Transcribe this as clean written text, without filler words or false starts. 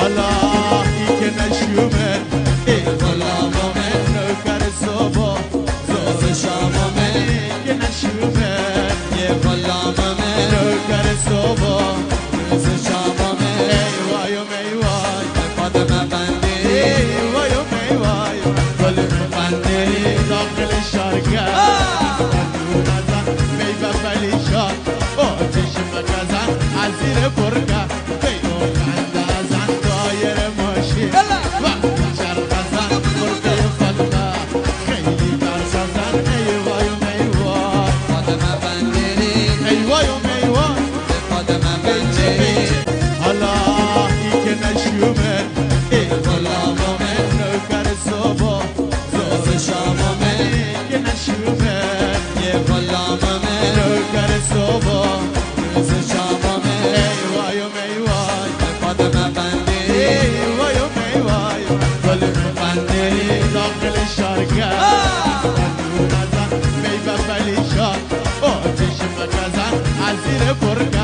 الله که نشومه ای غلامه نوکر صبح زور شامه که نشومه یه غلامه نوکر صبح روز شامه ای وایم ای وای فاطمه بندی ای وایم ای وای گل بندی داخل شارگه بدون ازن میبه فلیشان آتش مکزن از زیر برگه بیو خنده زن دایر ماشین وقتی چرخزن برگه فاطمه خیلی ترسزن ای وایم ای وای فاطمه بندی ای وایم ای وای فاطمه بندی اللهی که نشومه ای غلامه نوکر صبح زور شامه که نشومه یه غلامه نوکر صبح روز شامه ای وایم ای وای فاطمه بندی ای وایم ای وای گل بندی داخل شارگه بدون ازن میبه فلیشان آتش مکزن از زیر برگه